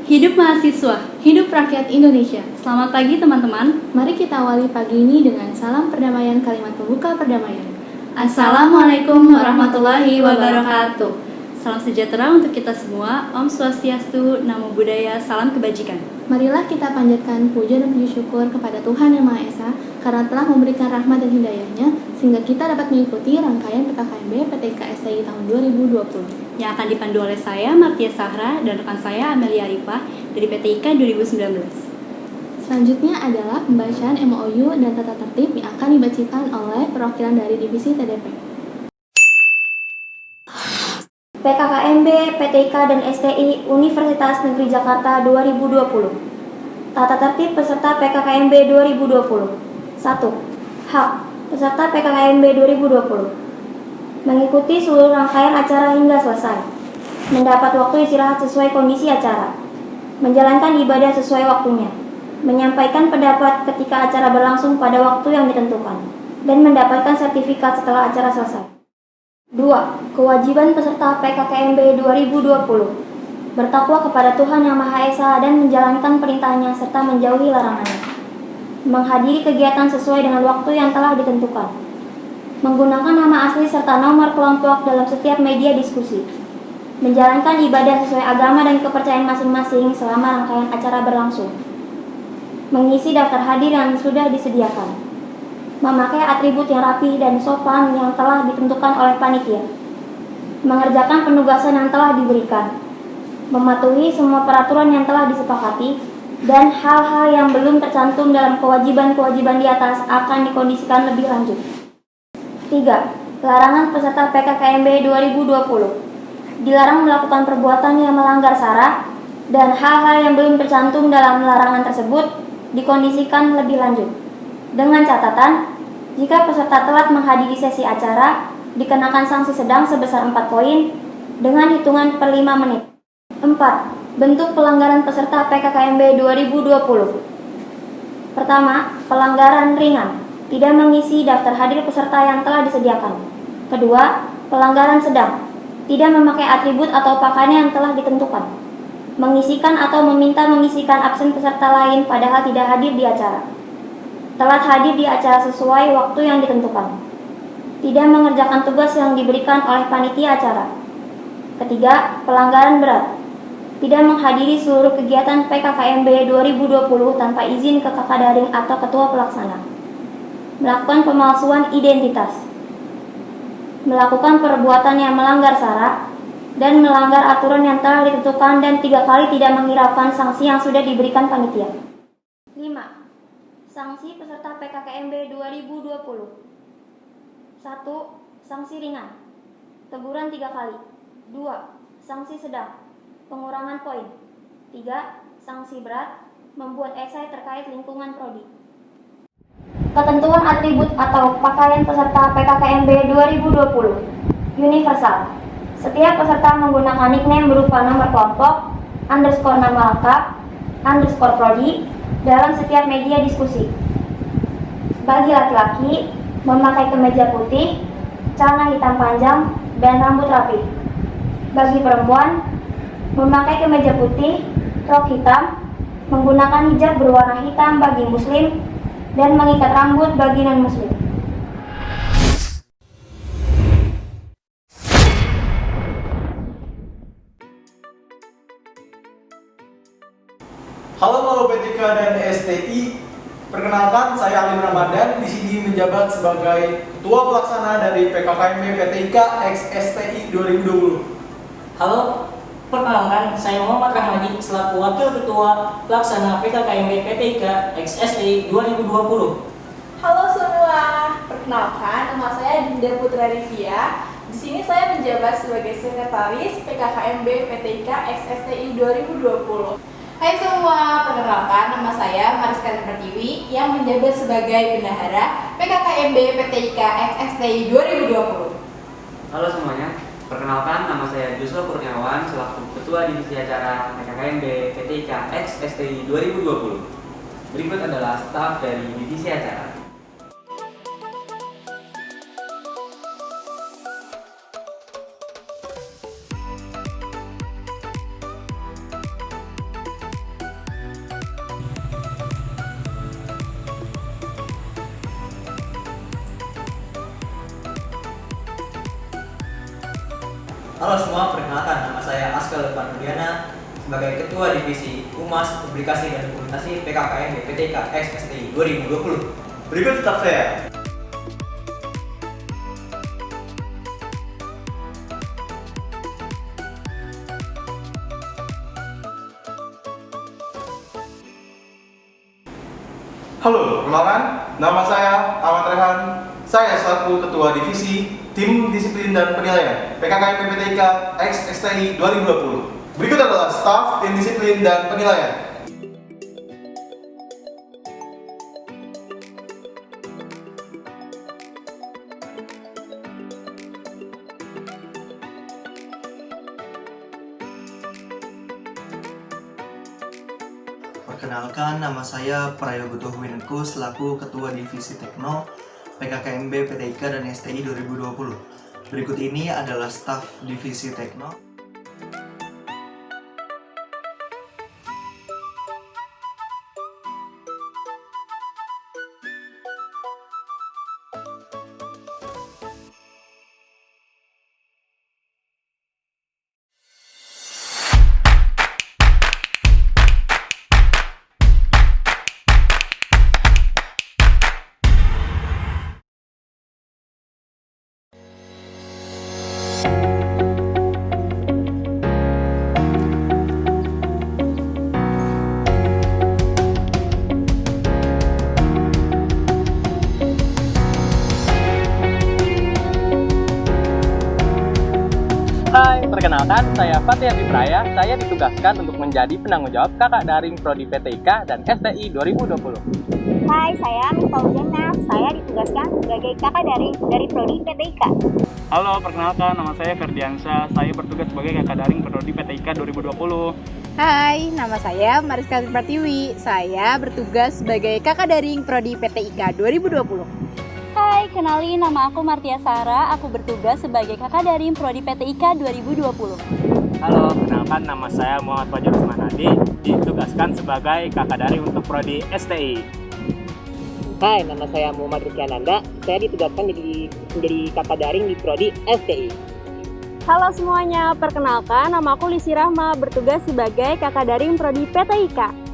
Hidup mahasiswa, hidup rakyat Indonesia. Selamat pagi teman-teman. Mari kita awali pagi ini dengan salam perdamaian kalimat pembuka perdamaian. Assalamualaikum warahmatullahi wabarakatuh. Salam sejahtera untuk kita semua. Om Swastiastu, Namo Buddhaya, salam kebajikan. Marilah kita panjatkan puja dan puji syukur kepada Tuhan Yang Maha Esa karena telah memberikan rahmat dan hidayahnya sehingga kita dapat mengikuti rangkaian PKKMB PTIK STI tahun 2020 yang akan dipandu oleh saya, Martia Sahra, dan rekan saya, Amelia Arifah, dari PTIK 2019. Selanjutnya adalah pembacaan MOU dan tata tertib yang akan dibacakan oleh perwakilan dari Divisi TDP. PKKMB, PTIK, dan STI Universitas Negeri Jakarta 2020. Tata tertib peserta PKKMB 2020. 1. Hak peserta PKKMB 2020. Mengikuti seluruh rangkaian acara hingga selesai. Mendapat waktu istirahat sesuai kondisi acara. Menjalankan ibadah sesuai waktunya. Menyampaikan pendapat ketika acara berlangsung pada waktu yang ditentukan. Dan mendapatkan sertifikat setelah acara selesai. 2. Kewajiban peserta PKKMB 2020. Bertakwa kepada Tuhan Yang Maha Esa dan menjalankan perintahnya serta menjauhi larangannya. Menghadiri kegiatan sesuai dengan waktu yang telah ditentukan. Menggunakan nama asli serta nomor kelompok dalam setiap media diskusi. Menjalankan ibadah sesuai agama dan kepercayaan masing-masing selama rangkaian acara berlangsung. Mengisi daftar hadir yang sudah disediakan. Memakai atribut yang rapi dan sopan yang telah ditentukan oleh panitia. Mengerjakan penugasan yang telah diberikan. Mematuhi semua peraturan yang telah disepakati. Dan hal-hal yang belum tercantum dalam kewajiban-kewajiban di atas akan dikondisikan lebih lanjut. 3. Larangan peserta PKKMB 2020. Dilarang melakukan perbuatan yang melanggar SARA dan hal-hal yang belum tercantum dalam larangan tersebut dikondisikan lebih lanjut. Dengan catatan, jika peserta telat menghadiri sesi acara, dikenakan sanksi sedang sebesar 4 poin dengan hitungan per 5 menit. 4. Bentuk pelanggaran peserta PKKMB 2020. Pertama, pelanggaran ringan. Tidak mengisi daftar hadir peserta yang telah disediakan. Kedua, pelanggaran sedang. Tidak memakai atribut atau pakaian yang telah ditentukan. Mengisikan atau meminta mengisikan absen peserta lain padahal tidak hadir di acara. Telat hadir di acara sesuai waktu yang ditentukan. Tidak mengerjakan tugas yang diberikan oleh panitia acara. Ketiga, pelanggaran berat. Tidak menghadiri seluruh kegiatan PKKMB 2020 tanpa izin ke kakak daring atau ketua pelaksana. Melakukan pemalsuan identitas. Melakukan perbuatan yang melanggar SARA dan melanggar aturan yang telah ditentukan dan 3 kali tidak menghiraukan sanksi yang sudah diberikan panitia. 5. Sanksi peserta PKKMB 2020. 1. Sanksi ringan. Teguran 3 kali. 2. Sanksi sedang. Pengurangan poin. 3. Sanksi berat. Membuat esai terkait lingkungan prodi. Ketentuan atribut atau pakaian peserta PKKMB 2020. Universal. Setiap peserta menggunakan nickname berupa nomor kelompok, underscore nama lengkap, underscore prodi dalam setiap media diskusi. Bagi laki-laki, memakai kemeja putih, celana hitam panjang, dan rambut rapi. Bagi perempuan, memakai kemeja putih, rok hitam, menggunakan hijab berwarna hitam bagi muslim, dan mengikat rambut bagi non-muslim. Halo PTIK dan STI, perkenalkan saya Alim Ramadan, di sini menjabat sebagai Ketua Pelaksana dari PKKMB PTIK X STI 2020. Halo, perkenalkan saya Muhammad Rahmadi selaku Wakil Ketua Pelaksana PKKMB PTIK X STI 2020. Halo semua, perkenalkan nama saya Dinda Putra Rivia. Di sini saya menjabat sebagai Sekretaris PKKMB PTIK X STI 2020. Hai semua, perkenalkan nama saya Mariska Pertiwi yang menjabat sebagai Bendahara PKKMB PTIK X STI 2020. Halo semuanya, perkenalkan nama saya Joshua Kurniawan selaku Ketua Divisi Acara PKKMB PTIK X STI 2020. Berikut adalah staf dari Divisi Acara. Halo semua, perkenalkan nama saya Askal Pandudiana sebagai Ketua Divisi Humas Publikasi dan Dokumentasi PKKMB PTIK XSTI 2020. Berikut staf saya. Halo, perkenalkan, nama saya Ahmad Rehan. Saya selaku Ketua Divisi Tim Disiplin dan Penilaian PKKMB PTIK XSTI 2020. Berikut adalah staf Tim Disiplin dan Penilaian. Perkenalkan, nama saya Prayogo Wineko selaku Ketua Divisi Tekno PKKMB PTIK dan STI 2020. Berikut ini adalah staf Divisi Tekno. Hai, perkenalkan saya Fatih Fibraya. Saya ditugaskan untuk menjadi penanggung jawab kakak daring Prodi PTIK dan STI 2020. Hai, saya Miftahul Jannah. Saya ditugaskan sebagai kakak daring dari Prodi PTIK. Halo, perkenalkan nama saya Ferdiansyah. Saya bertugas sebagai kakak daring Prodi PTIK 2020. Hai, nama saya Mariska Pertiwi. Saya bertugas sebagai kakak daring Prodi PTIK 2020. Hai, kenalin nama aku Martia Sara. Aku bertugas sebagai kakak daring Prodi PTIK 2020. Halo, perkenalkan nama saya Muhammad Fajar Usmanadi. Ditugaskan sebagai kakak daring untuk Prodi STI. Hai, nama saya Muhammad Rukiananda. Saya ditugaskan menjadi kakak daring di Prodi STI. Halo semuanya, perkenalkan nama aku Lisi Rahma, bertugas sebagai kakak daring Prodi PTIK.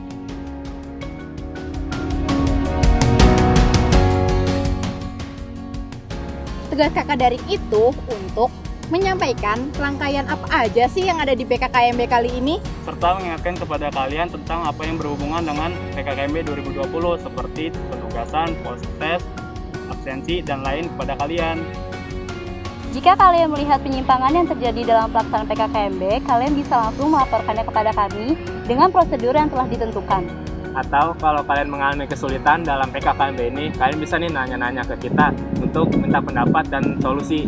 Tugas kakak daring itu untuk menyampaikan rangkaian apa aja sih yang ada di PKKMB kali ini, Serta mengingatkan kepada kalian tentang apa yang berhubungan dengan PKKMB 2020 seperti penugasan, post-test, absensi, dan lain kepada kalian. Jika kalian melihat penyimpangan yang terjadi dalam pelaksanaan PKKMB, kalian bisa langsung melaporkannya kepada kami dengan prosedur yang telah ditentukan. Atau kalau kalian mengalami kesulitan dalam PKKMB ini, kalian bisa nih nanya-nanya ke kita untuk minta pendapat dan solusi.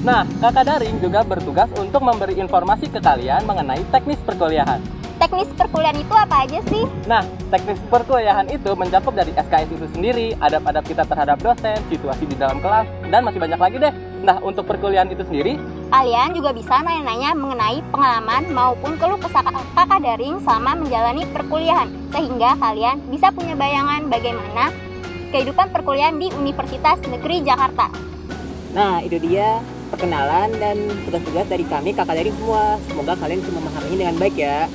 Nah, kakak daring juga bertugas untuk memberi informasi ke kalian mengenai teknis perkuliahan. Teknis perkuliahan itu apa aja sih? Nah, teknis perkuliahan itu mencakup dari SKS itu sendiri, adab-adab kita terhadap dosen, situasi di dalam kelas, dan masih banyak lagi deh. Nah, untuk perkuliahan itu sendiri, Kalian juga bisa nanya-nanya mengenai pengalaman maupun keluh kesah kakak daring selama menjalani perkuliahan, sehingga kalian bisa punya bayangan bagaimana kehidupan perkuliahan di Universitas Negeri Jakarta. Nah, itu dia perkenalan dan tugas-tugas dari kami kakak daring semua. Semoga kalian bisa memahaminya dengan baik ya.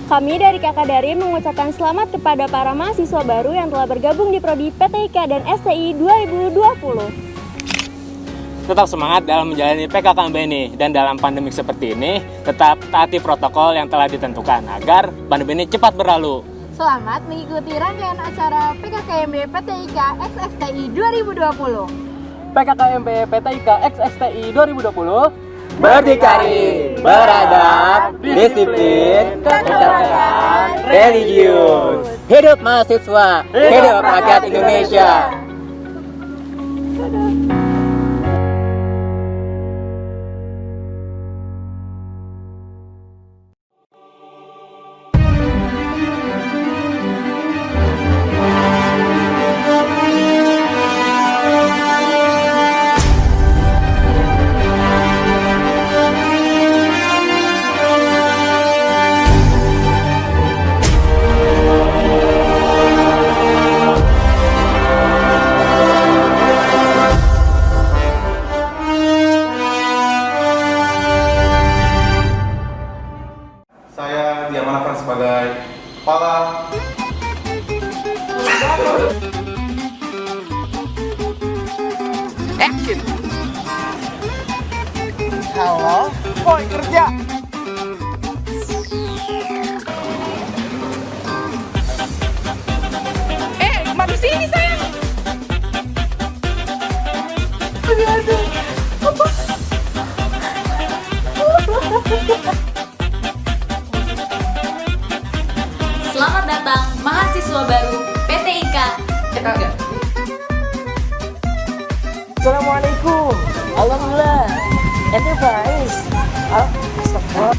Kami dari kakak daring mengucapkan selamat kepada para mahasiswa baru yang telah bergabung di Prodi PTIK dan STI 2020. Tetap semangat dalam menjalani PKKMB ini, dan dalam pandemi seperti ini, tetap taati protokol yang telah ditentukan agar pandemi ini cepat berlalu. Selamat mengikuti rangkaian acara PKKMB PTIK XSTI 2020. PKKMB PTIK XSTI 2020 Berdikari, beradab, disiplin, kecerdasan, religius. Hidup mahasiswa, hidup rakyat Indonesia. sebagai kepala. Action. Halo, boy kerja. Kemana sini sayang? Aduh. Apa? Selamat datang mahasiswa baru PTIK. Assalamualaikum. Alhamdulillah. Ente baik. Astagfirullah.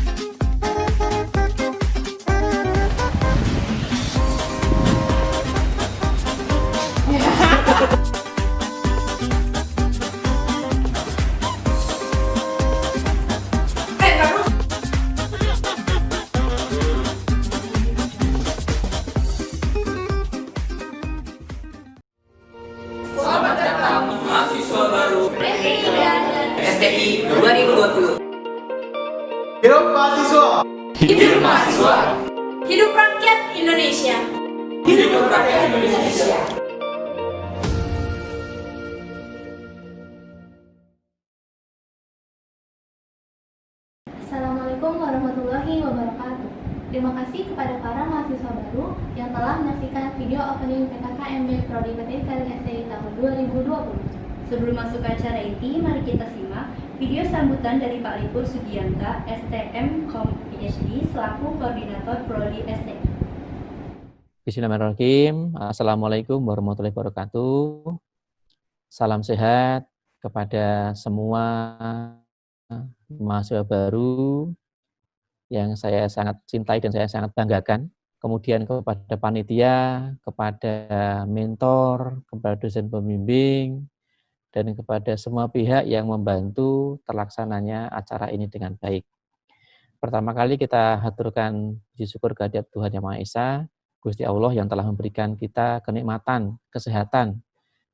Selamat datang mahasiswa baru PTIK dan STI 2020. Hidup mahasiswa. Hidup mahasiswa. Hidup rakyat Indonesia. Hidup rakyat Indonesia. Assalamualaikum warahmatullahi wabarakatuh. Terima kasih kepada para mahasiswa baru yang telah menyaksikan video opening PKKMB Prodi PTIK dan STI tahun 2020. Sebelum masuk ke acara inti, mari kita simak video sambutan dari Pak Lipur Sugianta, STM Kom PhD, selaku Koordinator Prodi STI. Bismillahirrahmanirrahim. Assalamualaikum warahmatullahi wabarakatuh. Salam sehat kepada semua mahasiswa baru yang saya sangat cintai dan saya sangat banggakan. Kemudian kepada panitia, kepada mentor, kepada dosen pembimbing, dan kepada semua pihak yang membantu terlaksananya acara ini dengan baik. Pertama kali kita haturkan puji syukur kehadirat Tuhan Yang Maha Esa, Gusti Allah yang telah memberikan kita kenikmatan, kesehatan.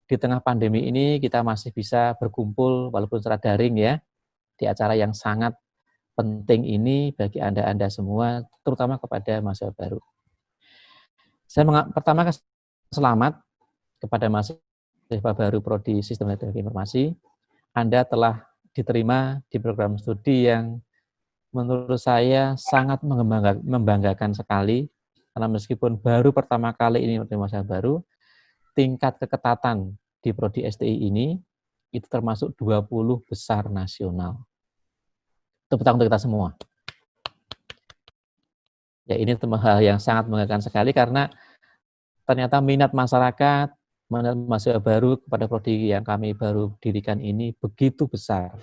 Di tengah pandemi ini kita masih bisa berkumpul walaupun secara daring ya, di acara yang sangat penting ini bagi Anda semua, terutama kepada mahasiswa baru. Saya pertama selamat kepada mahasiswa baru Prodi Sistem Teknologi Informasi. Anda telah diterima di program studi yang menurut saya sangat membanggakan sekali, karena meskipun baru pertama kali ini menerima mahasiswa baru, tingkat keketatan di Prodi STI ini itu termasuk 20 besar nasional. Tepuk tangan untuk kita semua. Ya, ini hal yang sangat membanggakan sekali karena ternyata minat masyarakat, minat mahasiswa baru kepada prodi yang kami baru dirikan ini begitu besar.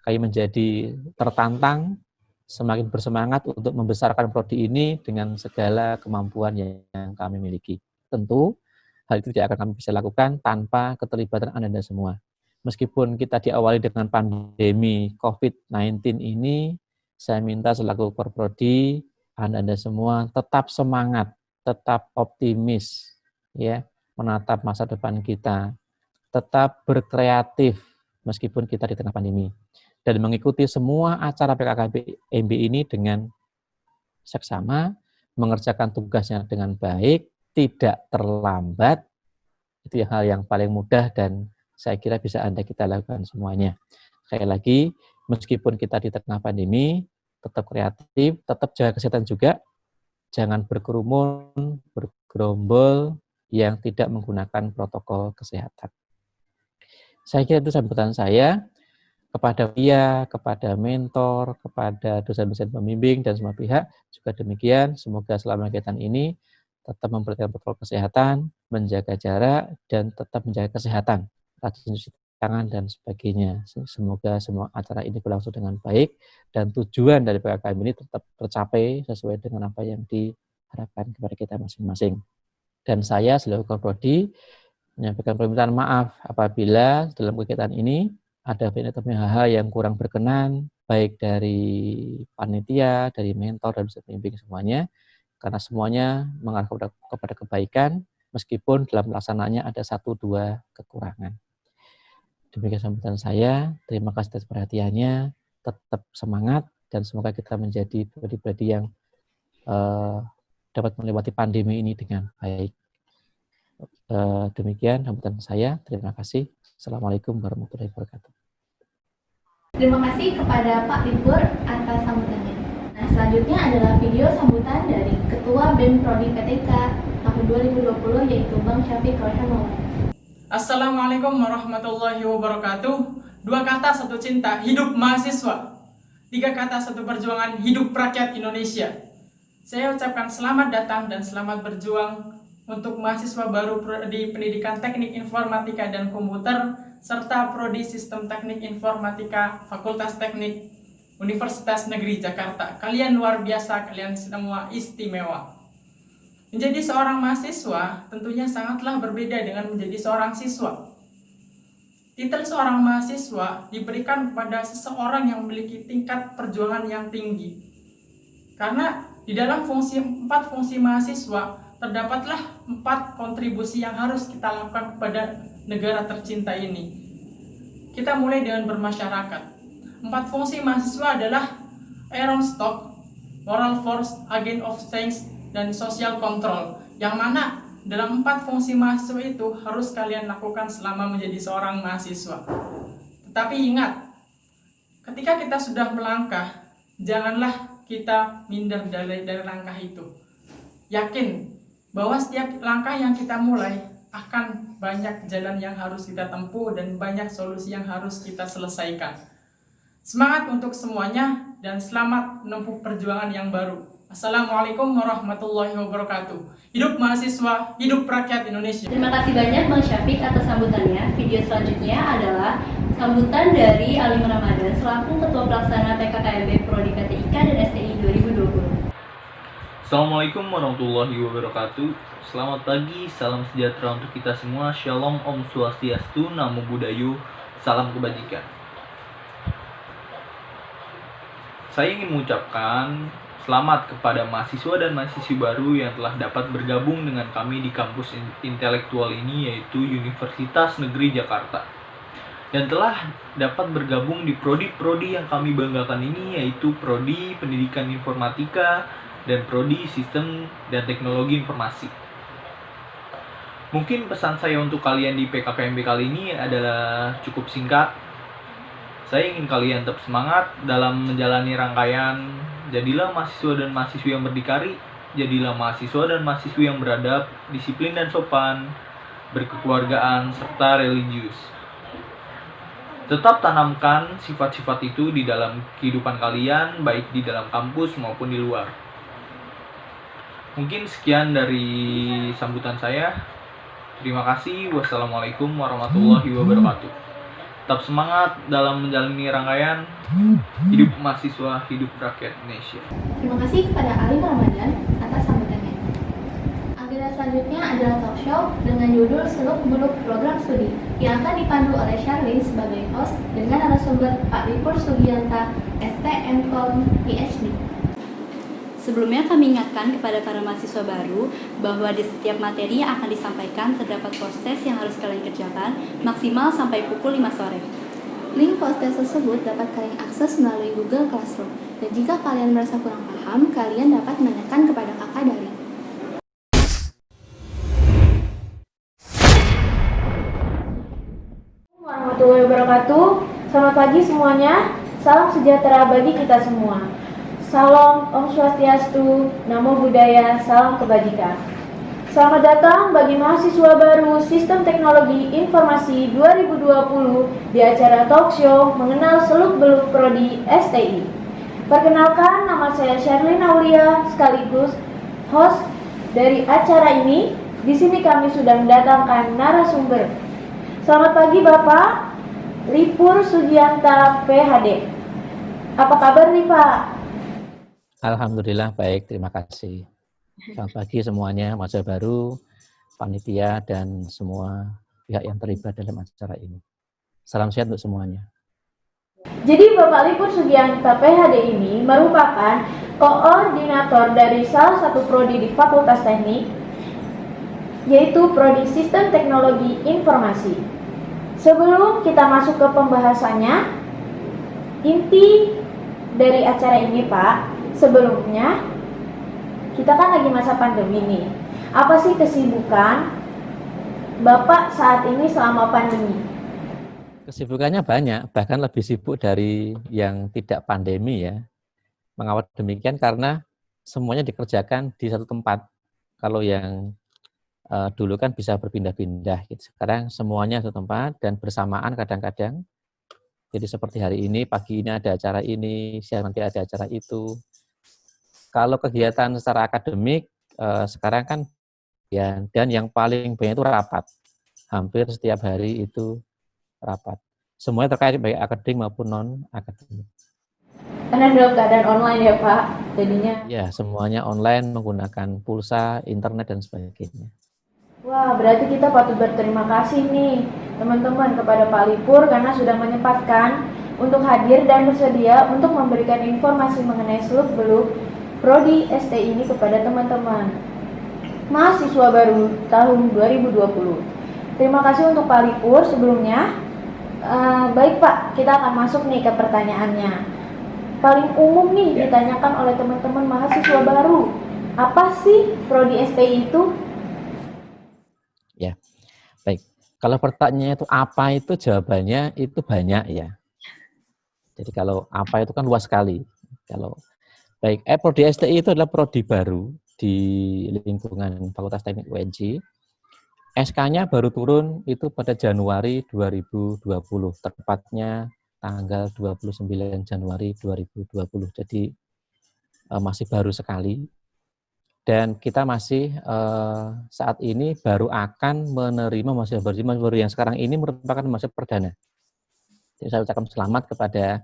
Kami menjadi tertantang, semakin bersemangat untuk membesarkan prodi ini dengan segala kemampuan yang kami miliki. Tentu hal itu tidak akan kami bisa lakukan tanpa keterlibatan Anda semua. Meskipun kita diawali dengan pandemi COVID-19 ini, saya minta selaku Korprodi, Anda semua tetap semangat, tetap optimis, ya, menatap masa depan kita, tetap berkreatif meskipun kita di tengah pandemi, dan mengikuti semua acara PKKMB ini dengan seksama, mengerjakan tugasnya dengan baik, tidak terlambat. Itu hal yang paling mudah dan saya kira bisa kita lakukan semuanya. Sekali lagi, meskipun kita di tengah pandemi, tetap kreatif, tetap jaga kesehatan juga, jangan berkerumun, bergerombol yang tidak menggunakan protokol kesehatan. Saya kira itu sambutan saya kepada kepada mentor, kepada dosen-dosen pembimbing dan semua pihak juga demikian. Semoga selama kegiatan ini tetap memperhatikan protokol kesehatan, menjaga jarak dan tetap menjaga kesehatan, rajin cuci tangan dan sebagainya. Semoga semua acara ini berlangsung dengan baik dan tujuan dari PKKMB ini tetap tercapai sesuai dengan apa yang diharapkan kepada kita masing-masing. Dan saya selaku Korprodi menyampaikan permintaan maaf apabila dalam kegiatan ini ada hal-hal yang kurang berkenan, baik dari panitia, dari mentor, dan pembimbing semuanya, karena semuanya mengarah kepada kebaikan, meskipun dalam pelaksanaannya ada 1-2 kekurangan. Demikian sambutan saya, terima kasih atas perhatiannya, tetap semangat, dan semoga kita menjadi pribadi yang dapat melewati pandemi ini dengan baik. Demikian sambutan saya. Terima kasih. Assalamualaikum warahmatullahi wabarakatuh. Terima kasih kepada Pak Libur atas sambutannya. Nah, selanjutnya adalah video sambutan dari Ketua BEM Prodi PTK tahun 2020 yaitu Bang Syafiq Royhamul. Assalamualaikum warahmatullahi wabarakatuh. 2 kata, 1 cinta, hidup mahasiswa. 3 kata, 1 perjuangan, hidup rakyat Indonesia. Saya ucapkan selamat datang dan selamat berjuang untuk mahasiswa baru Prodi Pendidikan Teknik Informatika dan Komputer serta Prodi Sistem Teknik Informatika Fakultas Teknik Universitas Negeri Jakarta. Kalian luar biasa, kalian semua istimewa. Menjadi seorang mahasiswa tentunya sangatlah berbeda dengan menjadi seorang siswa. Titel seorang mahasiswa diberikan kepada seseorang yang memiliki tingkat perjuangan yang tinggi. Karena di dalam 4 fungsi mahasiswa terdapatlah 4 kontribusi yang harus kita lakukan kepada negara tercinta ini. Kita mulai dengan bermasyarakat. 4 fungsi mahasiswa adalah iron stock, moral force, agent of change, dan social control. Yang mana dalam 4 fungsi mahasiswa itu harus kalian lakukan selama menjadi seorang mahasiswa. Tetapi ingat, ketika kita sudah melangkah, janganlah kita minder dari langkah itu. Yakin bahwa setiap langkah yang kita mulai akan banyak jalan yang harus kita tempuh dan banyak solusi yang harus kita selesaikan. Semangat untuk semuanya dan selamat menempuh perjuangan yang baru. Assalamualaikum warahmatullahi wabarakatuh. Hidup mahasiswa, hidup rakyat Indonesia. Terima kasih banyak Bang Syafiq atas sambutannya. Video selanjutnya adalah sambutan dari Alim Ramadan selaku Ketua Pelaksana PKKMB Prodi PTIK dan STI 2020. Assalamualaikum warahmatullahi wabarakatuh. Selamat pagi, salam sejahtera untuk kita semua. Shalom, Om Swastiastu, Namo Buddhaya, salam kebajikan. Saya ingin mengucapkan selamat kepada mahasiswa dan mahasiswi baru yang telah dapat bergabung dengan kami di kampus intelektual ini, yaitu Universitas Negeri Jakarta. Dan telah dapat bergabung di prodi-prodi yang kami banggakan ini, yaitu Prodi Pendidikan Informatika dan Prodi Sistem dan Teknologi Informasi. Mungkin pesan saya untuk kalian di PKKMB kali ini adalah cukup singkat. Saya ingin kalian tetap semangat dalam menjalani rangkaian. Jadilah mahasiswa dan mahasiswi yang berdikari. Jadilah mahasiswa dan mahasiswi yang beradab, disiplin dan sopan, berkekeluargaan, serta religius. Tetap tanamkan sifat-sifat itu di dalam kehidupan kalian, baik di dalam kampus maupun di luar. Mungkin sekian dari sambutan saya. Terima kasih. Wassalamualaikum warahmatullahi wabarakatuh. Tetap semangat dalam menjalani rangkaian. Hidup mahasiswa, hidup rakyat Indonesia. Terima kasih kepada Alim Ramadan atas sambutannya. Agenda selanjutnya adalah talk show dengan judul Seluk-Beluk Program Studi yang akan dipandu oleh Charlene sebagai host dengan narasumber Pak Lipur Sugianta, STM.Com, PhD. Sebelumnya kami ingatkan kepada para mahasiswa baru bahwa di setiap materi yang akan disampaikan terdapat proses yang harus kalian kerjakan maksimal sampai pukul 5 sore. Link proses tersebut dapat kalian akses melalui Google Classroom. Dan jika kalian merasa kurang paham, kalian dapat menanyakan kepada kakak daring. Warahmatullahi wabarakatuh. Selamat pagi semuanya. Salam sejahtera bagi kita semua. Salam, Om Swastiastu, Namo Buddhaya, salam kebajikan. Selamat datang bagi mahasiswa baru Sistem Teknologi Informasi 2020 di acara talk show mengenal seluk-beluk Prodi STI. Perkenalkan, nama saya Sherlyn Aulia, sekaligus host dari acara ini. Di sini kami sudah mendatangkan narasumber. Selamat pagi Bapak Lipur Sugianta, PhD. Apa kabar nih Pak? Alhamdulillah baik, terima kasih. Selamat pagi semuanya, mahasiswa baru, panitia, dan semua pihak yang terlibat dalam acara ini. Salam sehat untuk semuanya. Jadi Bapak Lipur Sugianta PhD ini merupakan koordinator dari salah satu prodi di Fakultas Teknik, yaitu Prodi Sistem Teknologi Informasi. Sebelum kita masuk ke pembahasannya, inti dari acara ini Pak, sebelumnya kita kan lagi masa pandemi nih. Apa sih kesibukan Bapak saat ini selama pandemi? Kesibukannya banyak, bahkan lebih sibuk dari yang tidak pandemi ya. Mengapa demikian? Karena semuanya dikerjakan di satu tempat. Kalau yang dulu kan bisa berpindah-pindah, gitu. Sekarang semuanya satu tempat dan bersamaan kadang-kadang. Jadi seperti hari ini, pagi ini ada acara ini, siang nanti ada acara itu. Kalau kegiatan secara akademik, sekarang kan ya, dan yang paling banyak itu rapat. Hampir setiap hari itu rapat. Semuanya terkait baik akademik maupun non-akademik. Karena dalam keadaan online ya Pak, jadinya. Ya, semuanya online menggunakan pulsa, internet, dan sebagainya. Wah, berarti kita patut berterima kasih nih teman-teman kepada Pak Lipur karena sudah menyempatkan untuk hadir dan bersedia untuk memberikan informasi mengenai seluk-beluk Prodi STI ini kepada teman-teman mahasiswa baru tahun 2020. Terima kasih untuk Pak Lipur sebelumnya. Baik Pak, kita akan masuk nih ke pertanyaannya. Paling umum nih ditanyakan oleh teman-teman mahasiswa baru, apa sih Prodi STI itu? Ya, baik. Kalau pertanyaannya itu apa itu, jawabannya itu banyak ya. Jadi kalau apa itu kan luas sekali. Kalau baik, Prodi STI itu adalah prodi baru di lingkungan Fakultas Teknik UNJ. SK-nya baru turun itu pada Januari 2020, tepatnya tanggal 29 Januari 2020. Jadi masih baru sekali. Dan kita masih saat ini baru akan menerima mahasiswa baru yang sekarang ini merupakan mahasiswa perdana. Jadi saya ucapkan selamat kepada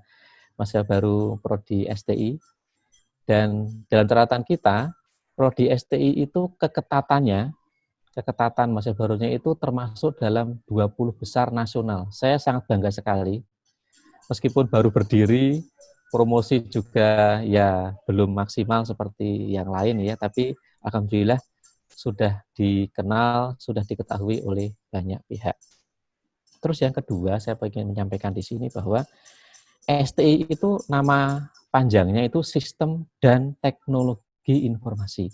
mahasiswa baru Prodi STI. Dan dalam catatan kita, Prodi STI itu keketatan mahasiswa barunya itu termasuk dalam 20 besar nasional. Saya sangat bangga sekali. Meskipun baru berdiri, promosi juga ya belum maksimal seperti yang lain ya, tapi alhamdulillah sudah dikenal, sudah diketahui oleh banyak pihak. Terus yang kedua, saya ingin menyampaikan di sini bahwa STI itu nama panjangnya itu Sistem dan Teknologi Informasi.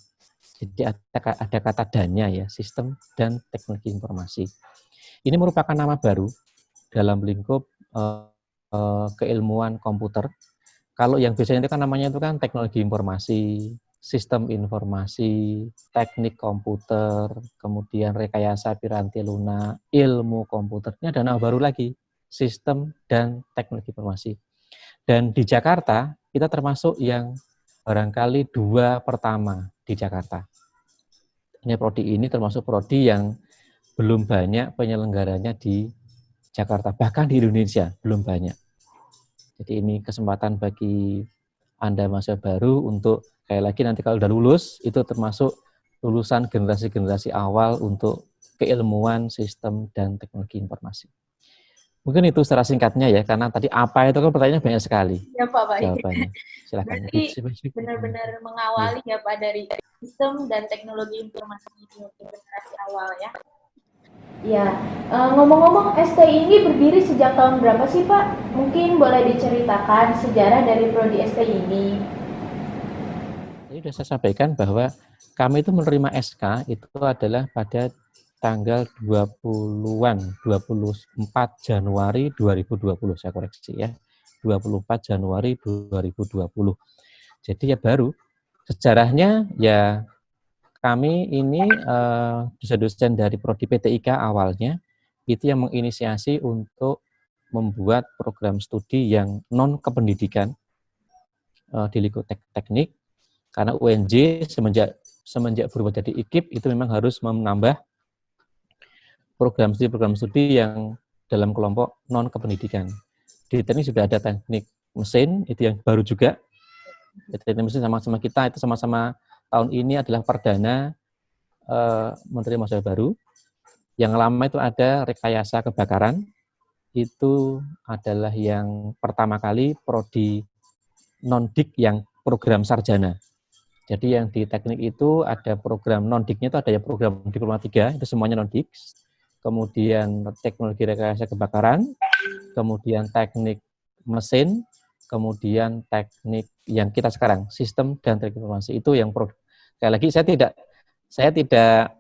Jadi ada kata dan-nya ya, Sistem dan Teknologi Informasi. Ini merupakan nama baru dalam lingkup keilmuan komputer. Kalau yang biasanya itu kan namanya itu kan teknologi informasi, sistem informasi, teknik komputer, kemudian rekayasa piranti lunak, ilmu komputer. Ini ada nama baru lagi, sistem dan teknologi informasi. Dan di Jakarta, kita termasuk yang barangkali 2 pertama di Jakarta. Ini prodi ini termasuk prodi yang belum banyak penyelenggaranya di Jakarta, bahkan di Indonesia belum banyak. Jadi ini kesempatan bagi Anda mahasiswa baru untuk, kayak lagi nanti kalau udah lulus, itu termasuk lulusan generasi-generasi awal untuk keilmuan sistem dan teknologi informasi. Mungkin itu secara singkatnya ya, karena tadi apa itu kan pertanyaannya banyak sekali. Ya Pak, baik. Jawabannya. Silakan. Berarti benar-benar mengawali ya Pak dari sistem dan teknologi informasi di generasi awal ya. Ya, ngomong-ngomong STI ini berdiri sejak tahun berapa sih Pak? Mungkin boleh diceritakan sejarah dari Prodi STI ini. Jadi sudah saya sampaikan bahwa kami itu menerima SK itu adalah pada tanggal 24 Januari 2020, saya koreksi ya. 24 Januari 2020. Jadi ya baru. Sejarahnya ya kami ini dosen-dosen dari Prodi PTIK awalnya itu yang menginisiasi untuk membuat program studi yang non kependidikan di lingkup teknik, karena UNJ semenjak berubah jadi IKIP itu memang harus menambah program studi yang dalam kelompok non kependidikan. Di teknik sudah ada teknik mesin, itu yang baru juga. Teknik mesin sama-sama kita itu sama-sama tahun ini adalah perdana Menteri Mahasiswa baru. Yang lama itu ada rekayasa kebakaran. Itu adalah yang pertama kali prodi non-dik yang program sarjana. Jadi yang di teknik itu ada program non-diknya itu ada ya program diploma 3, itu semuanya non-dik. Kemudian teknologi rekayasa kebakaran, kemudian teknik mesin, kemudian teknik yang kita sekarang, sistem dan teknik informasi. Itu yang Sekali lagi saya tidak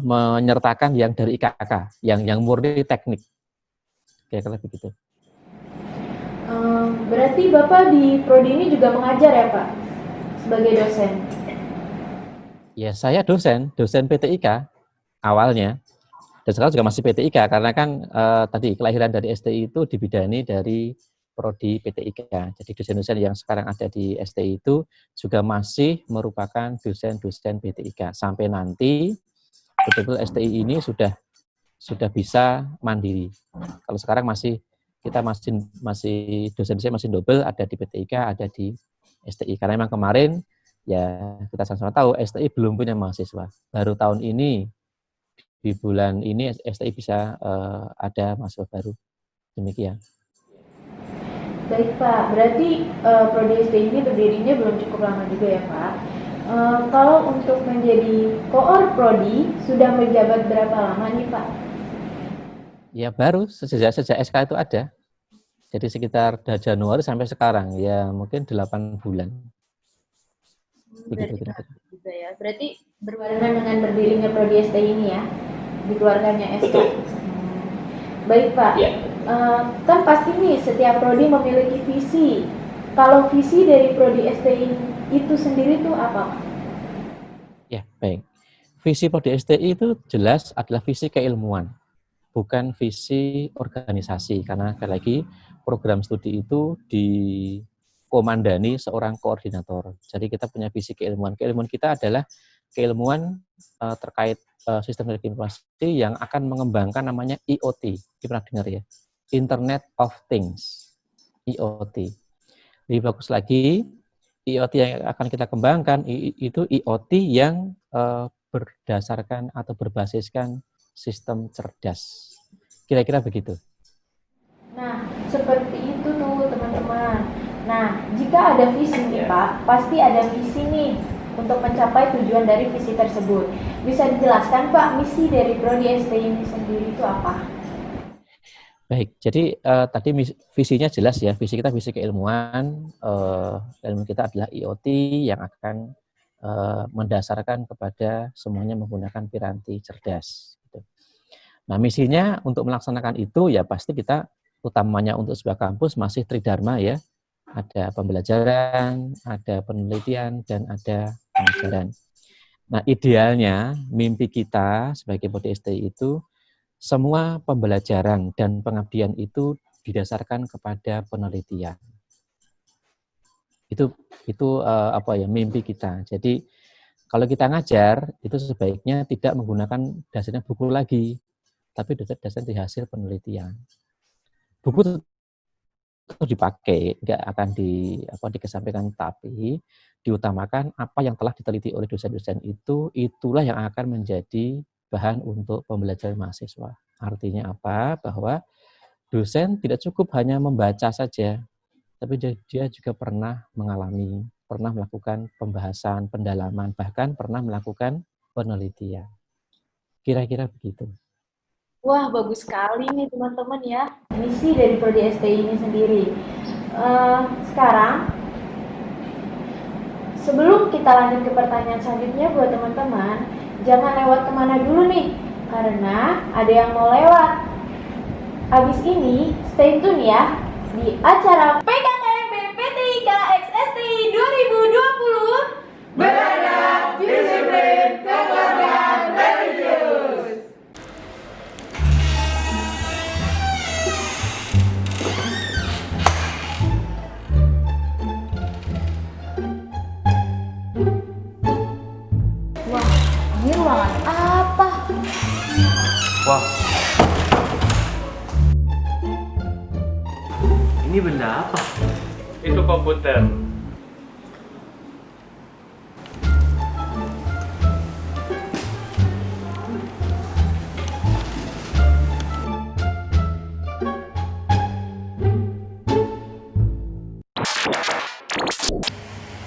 menyertakan yang dari IKK, yang murni teknik. Kira-kira begitu. Berarti Bapak di prodi ini juga mengajar ya Pak, sebagai dosen? Ya, saya dosen PTIK awalnya, dan sekarang juga masih PTIK, karena kan tadi kelahiran dari STI itu dibidani dari prodi PTIK. Jadi dosen-dosen yang sekarang ada di STI itu juga masih merupakan dosen-dosen PTIK, sampai nanti betul-betul STI ini sudah bisa mandiri. Kalau sekarang kita masih dosen-dosen masih double, ada di PTIK, ada di STI. Karena memang kemarin ya kita sama-sama tahu STI belum punya mahasiswa. Baru tahun ini di bulan ini STI bisa ada mahasiswa baru. Demikian. Baik Pak, berarti prodi STI ini berdirinya belum cukup lama juga ya Pak. Kalau untuk menjadi koor prodi sudah menjabat berapa lama nih Pak? Ya baru sejak SK itu ada. Jadi sekitar dari Januari sampai sekarang ya mungkin 8 bulan. Berarti juga ya. Berarti berbarengan dengan berdirinya prodi STI ini ya, dikeluarkannya SK. Baik Pak. Ya. Kan pasti nih setiap prodi memiliki visi. Kalau visi dari prodi STI itu sendiri itu apa? Ya baik. Visi prodi STI itu jelas adalah visi keilmuan, bukan visi organisasi, karena sekali lagi program studi itu dikomandani seorang koordinator. Jadi kita punya visi keilmuan. Keilmuan kita adalah keilmuan terkait sistem informasi yang akan mengembangkan namanya IoT. Kita pernah dengar ya? Internet of Things. IoT. Lebih bagus lagi, IoT yang akan kita kembangkan itu IoT yang berdasarkan atau berbasiskan sistem cerdas. Kira-kira begitu. Nah, seperti itu tuh teman-teman. Nah, jika ada visi nih Pak, pasti ada visi nih untuk mencapai tujuan dari visi tersebut. Bisa dijelaskan Pak, misi dari prodi STI ini sendiri itu apa? Baik, jadi tadi visinya jelas ya. Visi kita visi keilmuan. Ilmu kita adalah IoT yang akan mendasarkan kepada semuanya menggunakan piranti cerdas. Nah, misinya untuk melaksanakan itu ya pasti kita utamanya untuk sebuah kampus masih tridharma ya. Ada pembelajaran, ada penelitian, dan ada pengajaran. Nah, idealnya mimpi kita sebagai prodi STI itu semua pembelajaran dan pengabdian itu didasarkan kepada penelitian. Itu mimpi kita. Jadi kalau kita ngajar itu sebaiknya tidak menggunakan dasarnya buku lagi, tapi dasarnya di hasil penelitian. Buku itu dipakai, nggak akan dikesampingkan, tapi diutamakan apa yang telah diteliti oleh dosen-dosen itulah yang akan menjadi bahan untuk pembelajaran mahasiswa. Artinya apa? Bahwa dosen tidak cukup hanya membaca saja, tapi dia juga pernah mengalami, pernah melakukan pembahasan, pendalaman, bahkan pernah melakukan penelitian. Kira-kira begitu. Wah, bagus sekali nih teman-teman ya, misi dari prodi STI ini sendiri. Sekarang, sebelum kita lanjut ke pertanyaan selanjutnya buat teman-teman, jangan lewat kemana dulu nih, karena ada yang mau lewat. Abis ini, stay tune ya, di acara PKKMB PTIK X STI 2020 beradab, disiplin, kekeluargaan, religius. Ini ruangan apa? Wah. Ini benda apa? Itu komputer.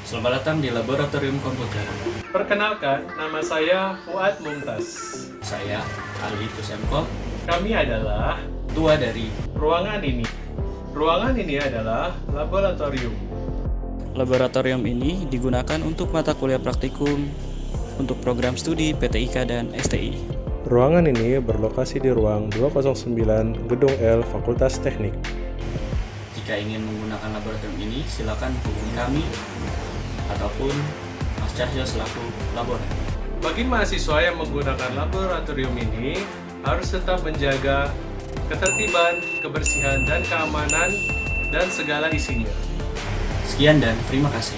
Selamat datang di Laboratorium Komputer. Perkenalkan, nama saya Fuad Mumtaz. Saya Ali Tusemko. Kami adalah ketua dari ruangan ini. Ruangan ini adalah laboratorium. Laboratorium ini digunakan untuk mata kuliah praktikum untuk program studi PTIK dan STI. Ruangan ini berlokasi di ruang 209 Gedung L Fakultas Teknik. Jika ingin menggunakan laboratorium ini, silakan hubungi kami ataupun Mas Cahyo selaku laborator. Bagi mahasiswa yang menggunakan laboratorium ini harus tetap menjaga ketertiban, kebersihan, dan keamanan dan segala isinya. Sekian dan terima kasih.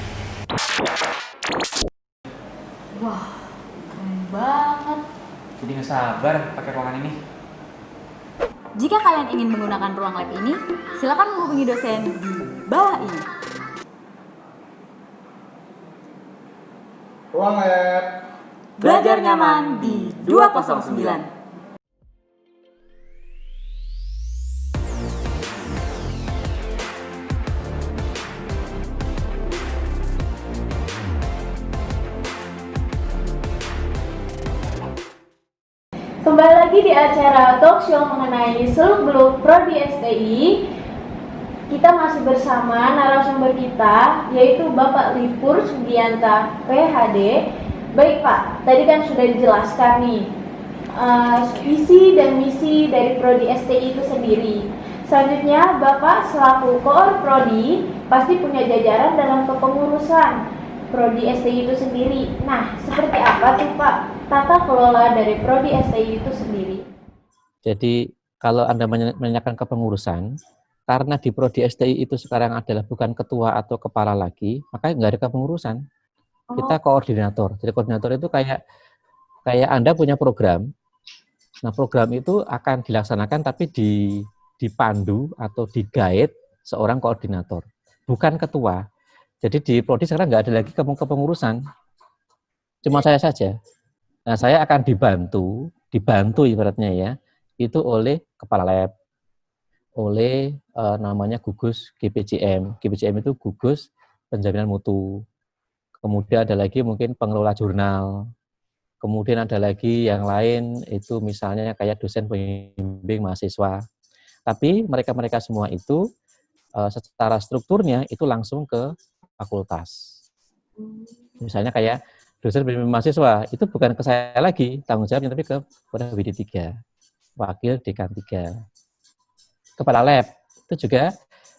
Wah, keren banget. Jadi nggak sabar pakai ruangan ini. Jika kalian ingin menggunakan ruang lab ini, silakan menghubungi dosen di bawah ini. Ruang lab. Belajar nyaman di 209. Kembali lagi di acara talk show mengenai seluk-beluk Prodi STI. Kita masih bersama narasumber kita, yaitu Bapak Lipur Sugianta, PhD. Baik Pak, tadi kan sudah dijelaskan nih visi dan misi dari Prodi STI itu sendiri. Selanjutnya Bapak selaku koor Prodi pasti punya jajaran dalam kepengurusan Prodi STI itu sendiri. Nah, seperti apa tuh Pak tata kelola dari Prodi STI itu sendiri? Jadi kalau Anda menanyakan kepengurusan, karena di Prodi STI itu sekarang adalah bukan ketua atau kepala lagi, maka nggak ada kepengurusan. Kita koordinator. Jadi koordinator itu kayak Anda punya program. Nah, program itu akan dilaksanakan tapi dipandu atau di-guide seorang koordinator, bukan ketua. Jadi di Prodi sekarang nggak ada lagi kepengurusan. Cuma saya saja. Nah, saya akan dibantu ibaratnya ya, itu oleh kepala lab, oleh namanya gugus GPJM. GPJM itu gugus penjaminan mutu. Kemudian ada lagi mungkin pengelola jurnal. Kemudian ada lagi yang lain itu misalnya kayak dosen pembimbing mahasiswa. Tapi mereka-mereka semua itu secara strukturnya itu langsung ke fakultas. Misalnya kayak dosen pembimbing mahasiswa itu bukan ke saya lagi tanggung jawabnya, tapi kepada WD3, wakil dekan 3. Kepala lab itu juga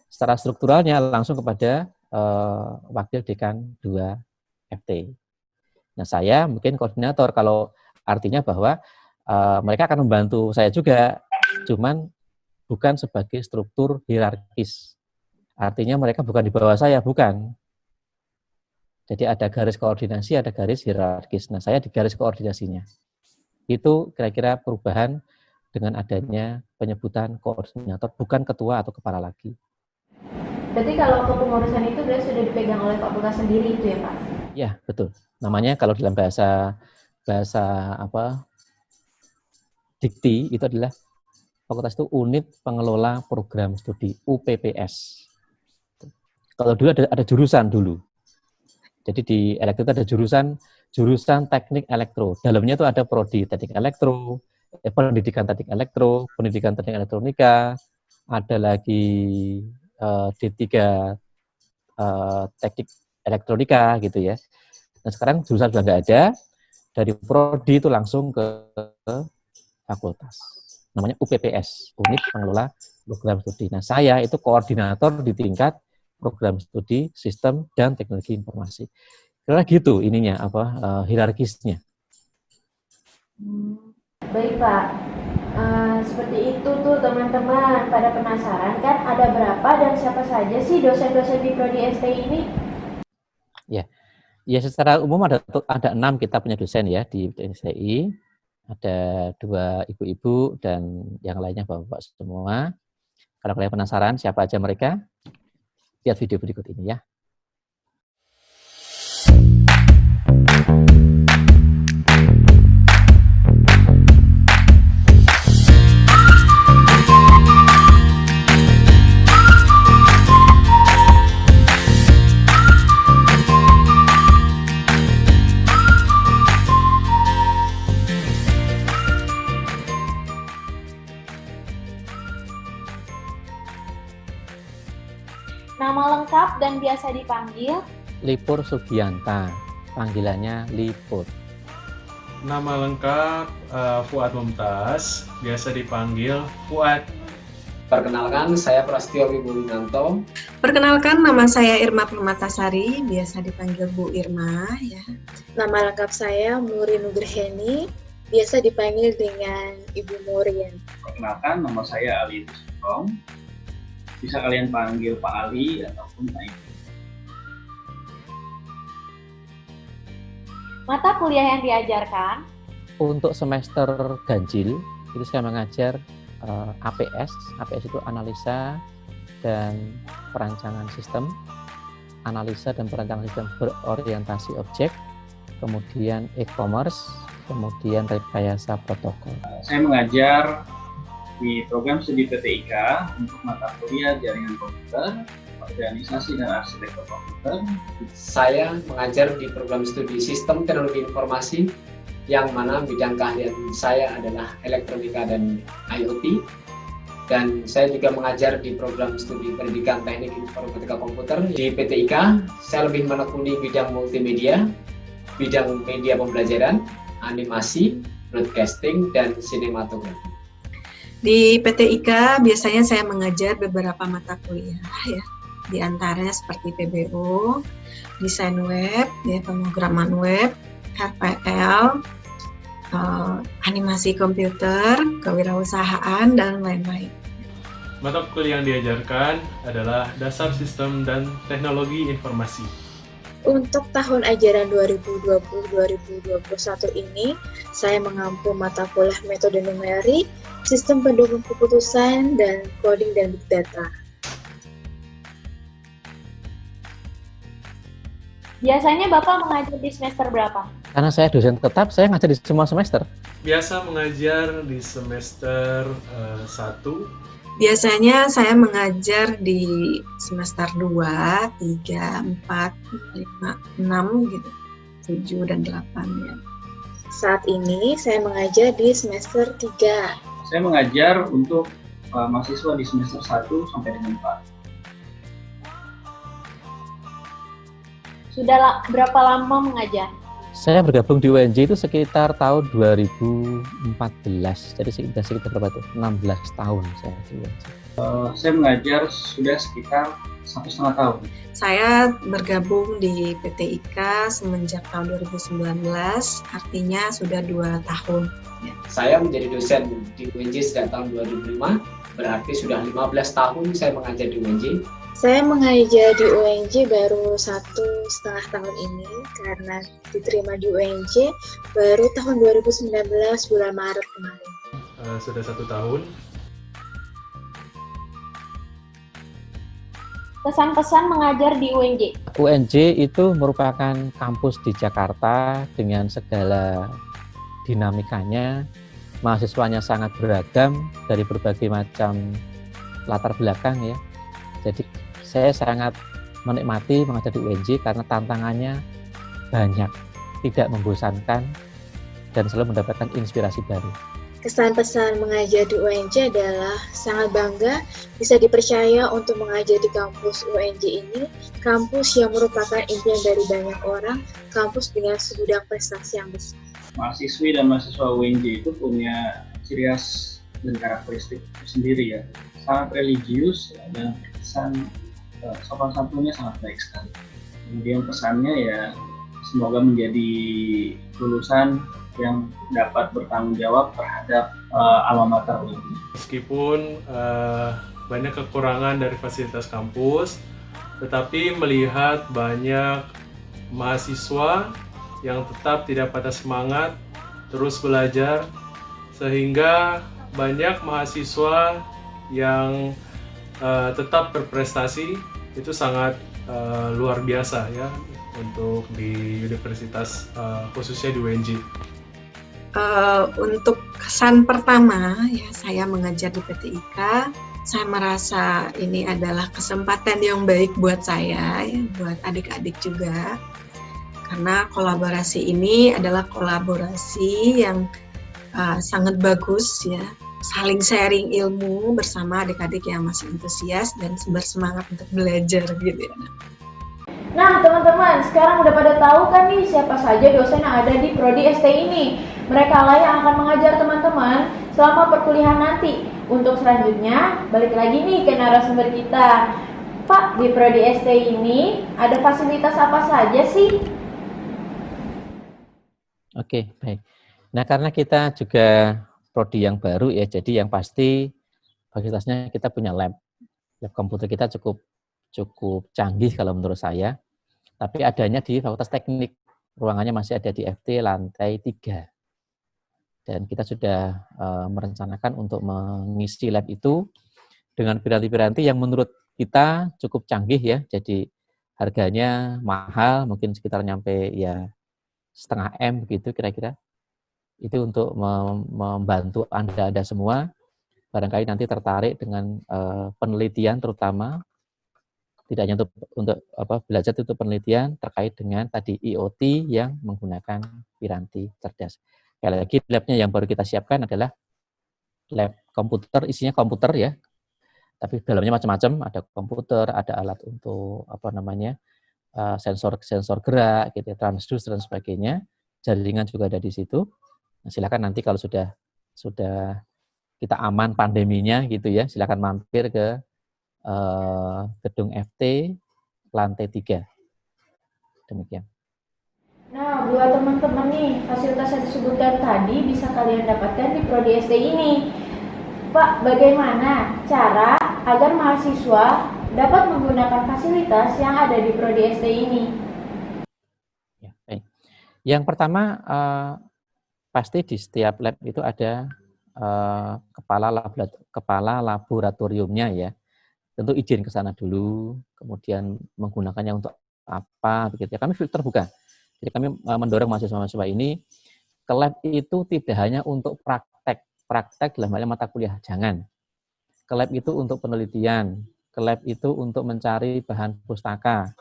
secara strukturalnya langsung kepada wakil dekan 2 FT. Nah, saya mungkin koordinator, kalau artinya bahwa mereka akan membantu saya juga, cuman bukan sebagai struktur hierarkis. Artinya mereka bukan di bawah saya, bukan. Jadi ada garis koordinasi, ada garis hierarkis. Nah, saya di garis koordinasinya. Itu kira-kira perubahan dengan adanya penyebutan koordinator, bukan ketua atau kepala lagi. Berarti kalau kepengurusan itu berarti sudah dipegang oleh fakultas sendiri itu ya Pak? Ya, betul. Namanya kalau dalam bahasa dikti itu adalah fakultas itu unit pengelola program studi, UPPS. Kalau dulu ada jurusan dulu. Jadi di elektro itu ada jurusan teknik elektro. Dalamnya itu ada prodi teknik elektro, pendidikan teknik elektro, pendidikan teknik elektronika, ada lagi D3 teknik elektronika gitu ya. Nah, sekarang jurusan sudah nggak ada, dari prodi itu langsung ke fakultas. Namanya UPPS, unit pengelola program studi. Nah, saya itu koordinator di tingkat program studi sistem dan teknologi informasi. Kira gitu ininya hierarkisnya. Baik Pak, seperti itu tuh teman-teman. Pada penasaran kan ada berapa dan siapa saja sih dosen-dosen di Prodi STI ini? Ya secara umum ada 6 kita punya dosen ya di STI. Ada 2 ibu-ibu dan yang lainnya bapak-bapak semua. Kalau kalian penasaran siapa aja mereka, lihat video berikut ini ya. Nama lengkap dan biasa dipanggil Lipur Sugianta, panggilannya Lipur. Nama lengkap Fuad Mumtaz, biasa dipanggil Fuad. Perkenalkan, saya Prasetyo Wibowo. Perkenalkan, nama saya Irma Permatasari, biasa dipanggil Bu Irma. Ya. Nama lengkap saya Muri Nugrheni, biasa dipanggil dengan Ibu Muri. Perkenalkan, nama saya Ali Sutong, bisa kalian panggil Pak Ali ataupun Pak Ibu. mata kuliah yang diajarkan. Untuk semester ganjil, itu saya mengajar APS. APS itu analisa dan perancangan sistem, analisa dan perancangan sistem berorientasi objek, kemudian e-commerce, kemudian rekayasa protokol. Saya mengajar di program studi PTIK untuk mata kuliah jaringan komputer, organisasi dan arsitektur komputer. Saya mengajar di program studi sistem teknologi informasi, yang mana bidang keahlian saya adalah elektronika dan IoT. Dan saya juga mengajar di program studi pendidikan teknik informatika komputer di PTIK. Saya lebih menekuni bidang multimedia, bidang media pembelajaran, animasi, broadcasting, dan sinematografi. Di PTIK biasanya saya mengajar beberapa mata kuliah ya. Di antaranya seperti PBO, desain web, ya, pemrograman web, RPL, animasi komputer, kewirausahaan, dan lain-lain. Mata kuliah yang diajarkan adalah dasar sistem dan teknologi informasi. Untuk tahun ajaran 2020-2021 ini, saya mengampu mata kuliah metode numerik, sistem pendukung keputusan, dan coding dan big data. Biasanya Bapak mengajar di semester berapa? Karena saya dosen tetap, saya ngajar di semua semester. Biasa mengajar di semester 1. Biasanya saya mengajar di semester 2, 3, 4, 5, 6 gitu, 7 dan 8 ya. Saat ini saya mengajar di semester 3. Saya mengajar untuk mahasiswa di semester 1 sampai dengan 4. Sudah berapa lama mengajar? Saya bergabung di UNJ itu sekitar tahun 2014, jadi sekitar berapa tuh? 16 tahun saya di UNJ. Saya mengajar sudah sekitar 1,5 tahun. Saya bergabung di PTIK semenjak tahun 2019, artinya sudah 2 tahun. Ya. Saya menjadi dosen di UNJ sejak tahun 2005, berarti sudah 15 tahun saya mengajar di UNJ. Saya mengajar di UNJ baru 1,5 tahun ini karena diterima di UNJ baru tahun 2019 bulan Maret kemarin. Sudah 1 tahun. Kesan-pesan mengajar di UNJ. UNJ itu merupakan kampus di Jakarta dengan segala dinamikanya. Mahasiswanya sangat beragam dari berbagai macam latar belakang ya. Jadi saya sangat menikmati mengajar di UNJ karena tantangannya banyak, tidak membosankan, dan selalu mendapatkan inspirasi baru. Kesan-pesan mengajar di UNJ adalah sangat bangga bisa dipercaya untuk mengajar di kampus UNJ ini, kampus yang merupakan impian dari banyak orang, kampus dengan segudang prestasi yang besar. Mahasiswi dan mahasiswa UNJ itu punya ciri khas dan karakteristik sendiri ya, sangat religius dan kesan sopan santunnya sangat baik sekali. Kemudian pesannya ya semoga menjadi lulusan yang dapat bertanggung jawab terhadap alma mater UNJ. Meskipun banyak kekurangan dari fasilitas kampus, tetapi melihat banyak mahasiswa yang tetap tidak patah semangat, terus belajar, sehingga banyak mahasiswa yang tetap berprestasi, itu sangat luar biasa ya untuk di universitas khususnya di UNJ. Untuk kesan pertama ya saya mengajar di PTIK, saya merasa ini adalah kesempatan yang baik buat saya ya, buat adik-adik juga, karena kolaborasi ini adalah kolaborasi yang sangat bagus ya, saling sharing ilmu bersama adik-adik yang masih antusias dan bersemangat untuk belajar gitu ya. Nah teman-teman, sekarang udah pada tahu kan nih siapa saja dosen yang ada di Prodi ST ini. Mereka lah yang akan mengajar teman-teman selama perkuliahan nanti. Untuk selanjutnya, balik lagi nih ke narasumber kita. Pak, di Prodi ST ini ada fasilitas apa saja sih? Oke, baik. Nah, karena kita juga prodi yang baru ya, jadi yang pasti fasilitasnya kita punya lab. Lab komputer kita cukup canggih kalau menurut saya. Tapi adanya di Fakultas Teknik. Ruangannya masih ada di FT lantai 3. Dan kita sudah merencanakan untuk mengisi lab itu dengan piranti-piranti yang menurut kita cukup canggih ya. Jadi harganya mahal, mungkin sekitar nyampe ya setengah M begitu kira-kira. Itu untuk membantu Anda semua, barangkali nanti tertarik dengan penelitian terutama, tidak hanya untuk belajar itu penelitian terkait dengan tadi IoT yang menggunakan piranti cerdas. Sekali lagi labnya yang baru kita siapkan adalah lab komputer, isinya komputer ya, tapi dalamnya macam-macam, ada komputer, ada alat untuk sensor gerak, gitu, transducer dan sebagainya, jaringan juga ada di situ. Nah, silakan nanti kalau sudah kita aman pandeminya gitu ya, silakan mampir ke gedung FT lantai 3. Demikian. Nah, buat teman-teman nih, fasilitas yang disebutkan tadi bisa kalian dapatkan di Prodi ST ini. Pak, bagaimana cara agar mahasiswa dapat menggunakan fasilitas yang ada di Prodi ST ini? Ya, baik. Yang pertama, pasti di setiap lab itu ada kepala laboratoriumnya ya. Tentu izin ke sana dulu, kemudian menggunakannya untuk apa, begitu ya. Kami terbuka. Jadi kami mendorong mahasiswa-mahasiswa ini ke lab itu tidak hanya untuk praktek dalam hal mata kuliah, jangan. Ke lab itu untuk penelitian, ke lab itu untuk mencari bahan pustaka,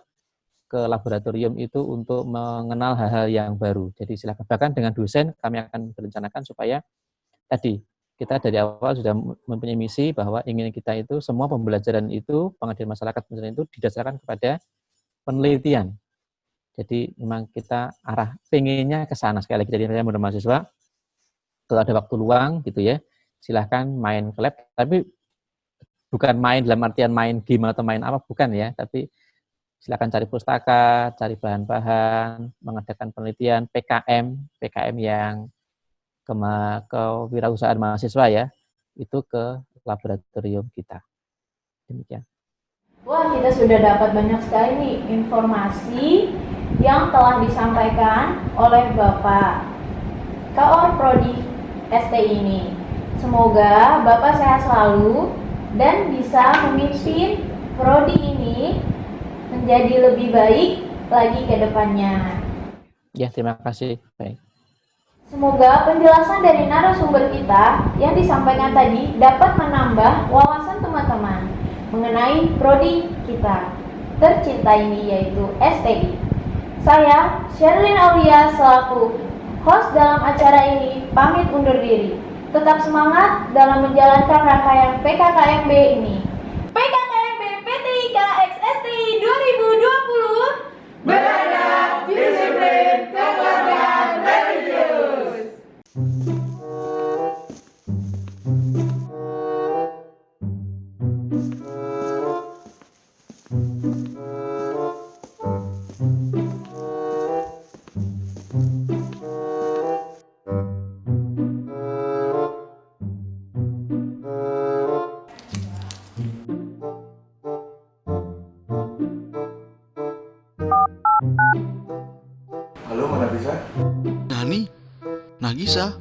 ke laboratorium itu untuk mengenal hal-hal yang baru. Jadi silakan. Bahkan dengan dosen kami akan berencanakan supaya tadi kita dari awal sudah mempunyai misi bahwa ingin kita itu semua pembelajaran itu, pengabdian masyarakat itu didasarkan kepada penelitian. Jadi memang kita pengennya ke sana. Sekali lagi dari saya menurut mahasiswa, kalau ada waktu luang gitu ya, silahkan main ke lab. Tapi bukan main dalam artian main game atau main apa, bukan ya. Tapi silahkan cari pustaka, cari bahan-bahan, mengadakan penelitian, PKM yang kewirausahaan mahasiswa ya, itu ke laboratorium kita. Demikian. Wah, kita sudah dapat banyak sekali nih informasi yang telah disampaikan oleh Bapak Kaor Prodi ST ini. Semoga Bapak sehat selalu dan bisa memimpin Prodi ini menjadi lebih baik lagi ke depannya. Ya, terima kasih. Baik. Semoga penjelasan dari narasumber kita yang disampaikan tadi dapat menambah wawasan teman-teman mengenai prodi kita tercinta ini, yaitu STI. Saya, Sherlyn Aulia, selaku host dalam acara ini, pamit undur diri. Tetap semangat dalam menjalankan rangkaian PKKMB ini. PKKMB PTIK X STI 2020 beradab, disiplin, kekeluargaan, religius. Halo, Nagisa. Nani? Nagisa?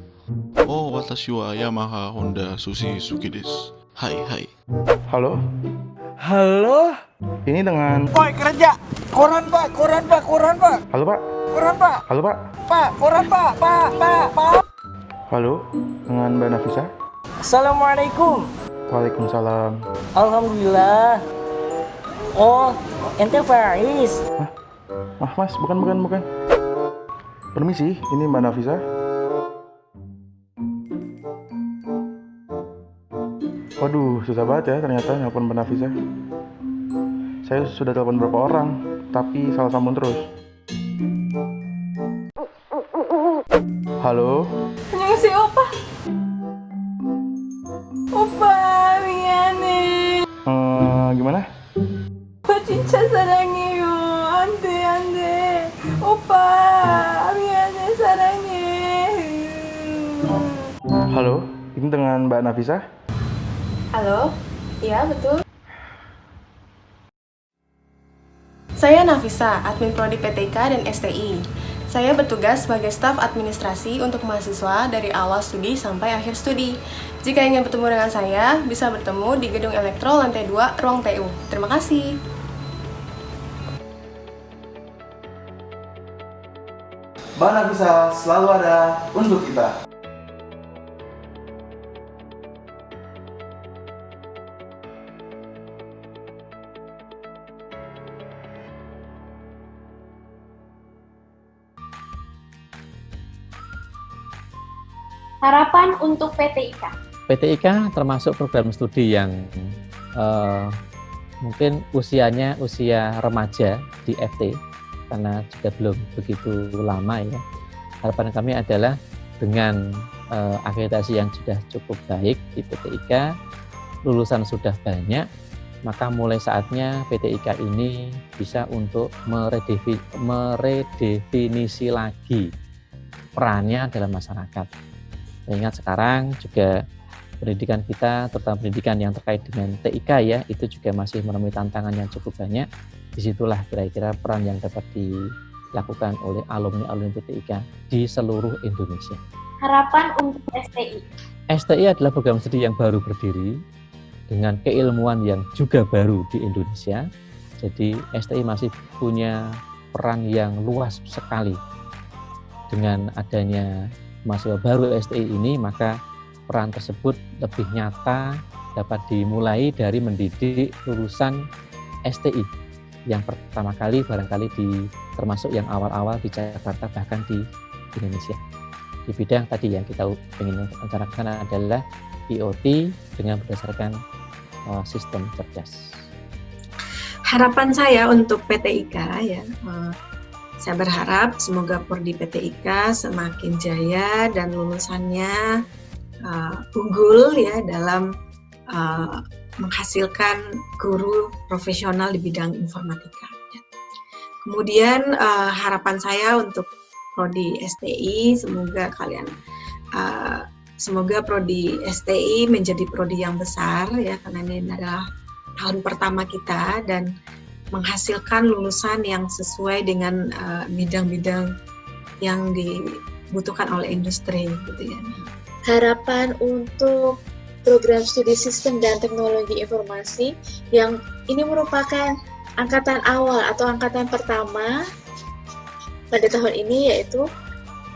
Oh, watashi wa Yamaha Honda Suzuki desu. Hai. Halo? Halo? Ini dengan... Woi, kerja! Koran pak! Halo, Pak? Koran pak! Halo, Pak? Pak, koran pak! Pak! Halo? Dengan Mbak Nafisa? Assalamualaikum. Waalaikumsalam. Alhamdulillah. Oh, ente Faris. Mas, bukan. Permisi, ini Mbak Nafisa. Waduh, susah banget ya ternyata nelpon Mbak Nafisa. Saya sudah telepon berapa orang, tapi salah sambung terus. Halo? 안녕하세요, 오빠. 오빠, 미안해. Gimana? 오빠 진짜 사랑해요. 안 돼. 오빠, 미안해, 사랑해. Halo, ini dengan Mbak Nafisa? Halo, iya betul. Saya Nafisa, admin prodi PTIK dan STI. Saya bertugas sebagai staf administrasi untuk mahasiswa dari awal studi sampai akhir studi. Jika ingin bertemu dengan saya, bisa bertemu di Gedung Elektro lantai 2, Ruang TU. Terima kasih. Mbak Nafisa selalu ada untuk kita. Harapan untuk PTIK. PTIK termasuk program studi yang mungkin usianya usia remaja di FT, karena juga belum begitu lama ya. Harapan kami adalah dengan akreditasi yang sudah cukup baik di PTIK, lulusan sudah banyak, maka mulai saatnya PTIK ini bisa untuk meredefinisi lagi perannya dalam masyarakat. Ingat sekarang juga pendidikan kita, terutama pendidikan yang terkait dengan TIK ya, itu juga masih menemui tantangan yang cukup banyak. Disitulah kira-kira peran yang dapat dilakukan oleh alumni-alumni PTIK di seluruh Indonesia. Harapan untuk STI. STI adalah program studi yang baru berdiri dengan keilmuan yang juga baru di Indonesia. Jadi STI masih punya peran yang luas sekali. Dengan adanya mahasiswa baru STI ini, maka peran tersebut lebih nyata dapat dimulai dari mendidik lulusan STI yang pertama kali barangkali termasuk yang awal-awal di Jakarta, bahkan di Indonesia. Di bidang tadi yang kita ingin rencanakan adalah IoT dengan berdasarkan sistem cerdas. Harapan saya untuk PTIK ya, saya berharap semoga prodi PTIK semakin jaya dan lulusannya unggul ya dalam menghasilkan guru profesional di bidang informatika. Kemudian harapan saya untuk prodi STI, semoga prodi STI menjadi prodi yang besar ya, karena ini adalah tahun pertama kita dan menghasilkan lulusan yang sesuai dengan bidang-bidang yang dibutuhkan oleh industri gitu ya. Harapan untuk program studi sistem dan teknologi informasi yang ini merupakan angkatan awal atau angkatan pertama pada tahun ini, yaitu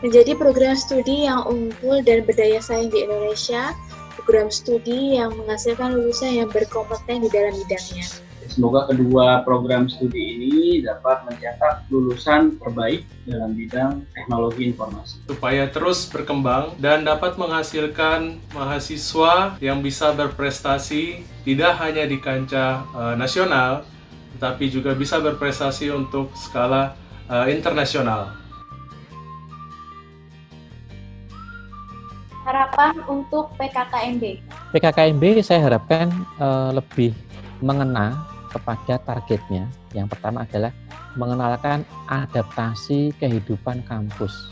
menjadi program studi yang unggul dan berdaya saing di Indonesia, program studi yang menghasilkan lulusan yang berkompeten di dalam bidangnya. Semoga kedua program studi ini dapat mencetak lulusan terbaik dalam bidang teknologi informasi. Supaya terus berkembang dan dapat menghasilkan mahasiswa yang bisa berprestasi tidak hanya di kancah nasional, tetapi juga bisa berprestasi untuk skala internasional. Harapan untuk PKKMB. PKKMB saya harapkan lebih mengena kepada targetnya. Yang pertama adalah mengenalkan adaptasi kehidupan kampus.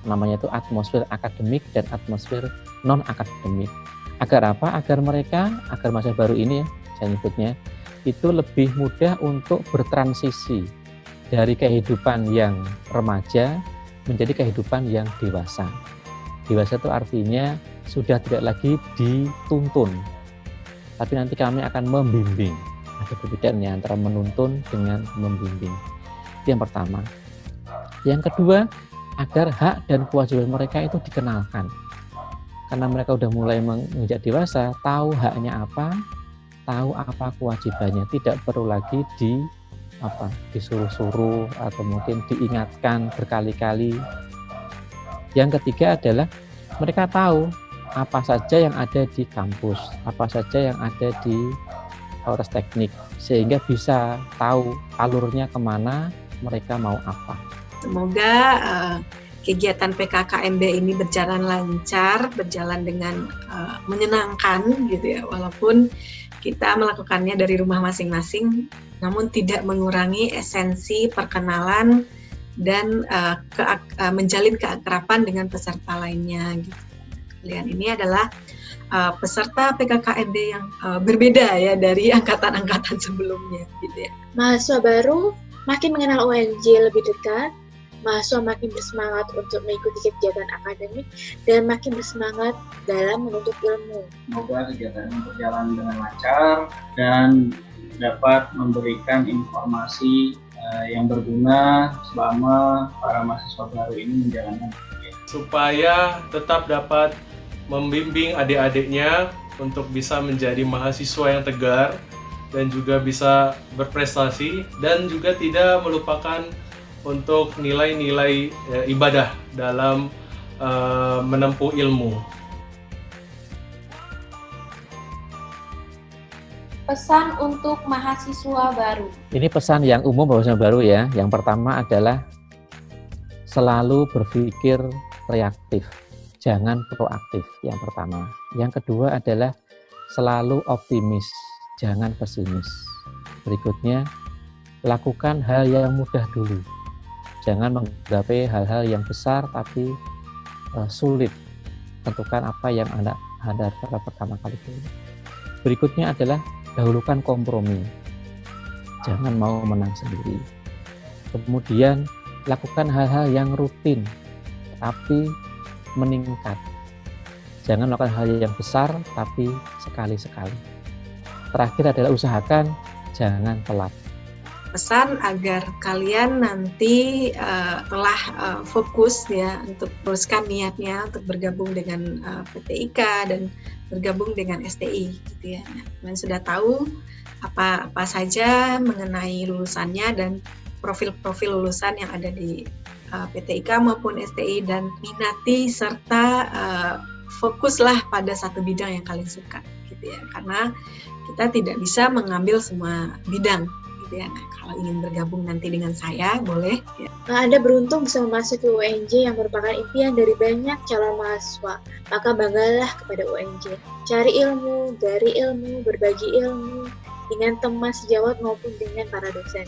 Namanya itu atmosfer akademik dan atmosfer non-akademik. Agar apa? Agar mahasiswa baru ini, saya nyebutnya, itu lebih mudah untuk bertransisi dari kehidupan yang remaja menjadi kehidupan yang dewasa. Dewasa itu artinya sudah tidak lagi dituntun, tapi nanti kami akan membimbing. Ada perbedaannya antara menuntun dengan membimbing. Itu yang pertama. Yang kedua, agar hak dan kewajiban mereka itu dikenalkan. Karena mereka sudah mulai menginjak dewasa, tahu haknya apa, tahu apa kewajibannya, tidak perlu lagi disuruh-suruh atau mungkin diingatkan berkali-kali. Yang ketiga adalah mereka tahu apa saja yang ada di kampus, apa saja yang ada di Polres Teknik, sehingga bisa tahu alurnya kemana, mereka mau apa. Semoga kegiatan PKKMB ini berjalan lancar, berjalan dengan menyenangkan gitu ya, walaupun kita melakukannya dari rumah masing-masing, namun tidak mengurangi esensi perkenalan dan menjalin keakraban dengan peserta lainnya gitu. Kalian ini adalah peserta PKKMB yang berbeda ya dari angkatan-angkatan sebelumnya gitu ya. Mahasiswa baru makin mengenal UNJ lebih dekat, mahasiswa makin bersemangat untuk mengikuti kegiatan akademik dan makin bersemangat dalam menuntut ilmu. Semoga kegiatan ini berjalan dengan lancar dan dapat memberikan informasi yang berguna selama para mahasiswa baru ini menjalankan kegiatan. Supaya tetap dapat membimbing adik-adiknya untuk bisa menjadi mahasiswa yang tegar dan juga bisa berprestasi dan juga tidak melupakan untuk nilai-nilai ibadah dalam menempuh ilmu. Pesan untuk mahasiswa baru. Ini pesan yang umum mahasiswa baru ya. Yang pertama adalah selalu berpikir reaktif, jangan proaktif, yang pertama. Yang kedua adalah selalu optimis, jangan pesimis. Berikutnya, lakukan hal yang mudah dulu. Jangan menggapai hal-hal yang besar tapi sulit. Tentukan apa yang Anda pertama kali dulu. Berikutnya adalah dahulukan kompromi. Jangan mau menang sendiri. Kemudian, lakukan hal-hal yang rutin tapi meningkat. Jangan melakukan hal yang besar tapi sekali-sekali. Terakhir adalah usahakan jangan telat. Pesan agar kalian nanti telah fokus ya untuk teruskan niatnya untuk bergabung dengan PTIK dan bergabung dengan STI gitu ya. Nah, kalian sudah tahu apa saja mengenai lulusannya dan profil-profil lulusan yang ada di PTIK maupun STI, dan minati serta fokuslah pada satu bidang yang kalian suka gitu ya, karena kita tidak bisa mengambil semua bidang gitu ya. Nah, kalau ingin bergabung nanti dengan saya boleh ya. Anda beruntung bisa memasuki UNJ yang merupakan impian dari banyak calon mahasiswa, maka banggalah kepada UNJ. Cari ilmu, gali ilmu, berbagi ilmu dengan teman sejawat maupun dengan para dosen.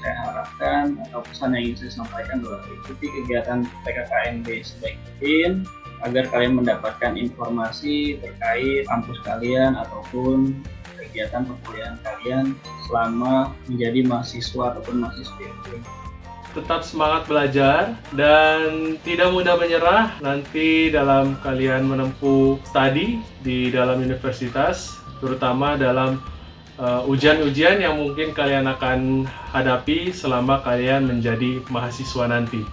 Saya harapkan atau pesan yang ingin saya sampaikan adalah ikuti kegiatan PKKMB sebaik mungkin agar kalian mendapatkan informasi terkait kampus kalian ataupun kegiatan perkuliahan kalian selama menjadi mahasiswa ataupun mahasiswi. Tetap semangat belajar dan tidak mudah menyerah nanti dalam kalian menempuh studi di dalam universitas, terutama dalam ujian-ujian yang mungkin kalian akan hadapi selama kalian menjadi mahasiswa nanti.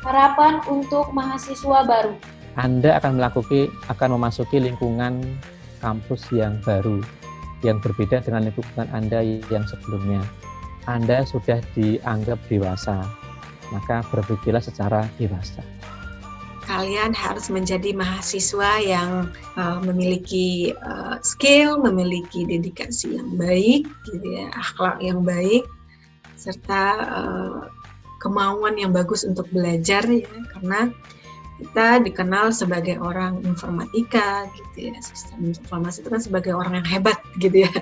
Harapan untuk mahasiswa baru. Anda akan memasuki lingkungan kampus yang baru, yang berbeda dengan lingkungan Anda yang sebelumnya. Anda sudah dianggap dewasa, maka berpikirlah secara dewasa. Kalian harus menjadi mahasiswa yang memiliki skill, memiliki dedikasi yang baik, gitu ya, akhlak yang baik, serta kemauan yang bagus untuk belajar ya, karena kita dikenal sebagai orang informatika, gitu ya, sistem informasi itu kan sebagai orang yang hebat, gitu ya.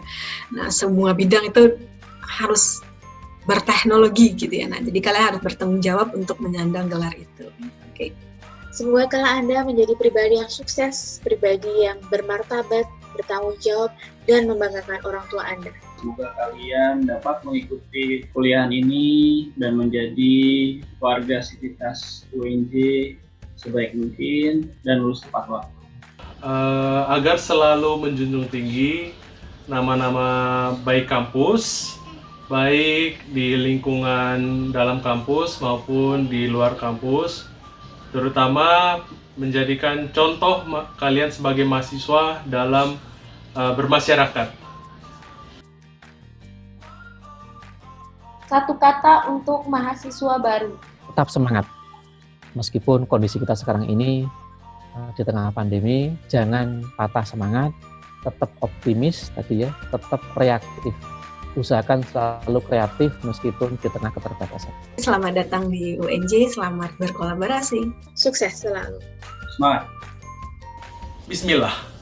Nah, semua bidang itu harus berteknologi, gitu ya. Nah, jadi kalian harus bertanggung jawab untuk menyandang gelar itu. Oke. Semoga kelak Anda menjadi pribadi yang sukses, pribadi yang bermartabat, bertanggung jawab, dan membanggakan orang tua Anda. Semoga kalian dapat mengikuti kuliahan ini dan menjadi warga sivitas UNJ sebaik mungkin dan lulus tepat waktu. Agar selalu menjunjung tinggi nama-nama baik kampus, baik di lingkungan dalam kampus maupun di luar kampus, terutama menjadikan contoh kalian sebagai mahasiswa dalam bermasyarakat. Satu kata untuk mahasiswa baru. Tetap semangat. Meskipun kondisi kita sekarang ini di tengah pandemi, jangan patah semangat, tetap optimis tadi ya, tetap reaktif. Usahakan selalu kreatif meskipun di tengah keterbatasan. Selamat datang di UNJ, selamat berkolaborasi. Sukses selalu. Semangat. Bismillah.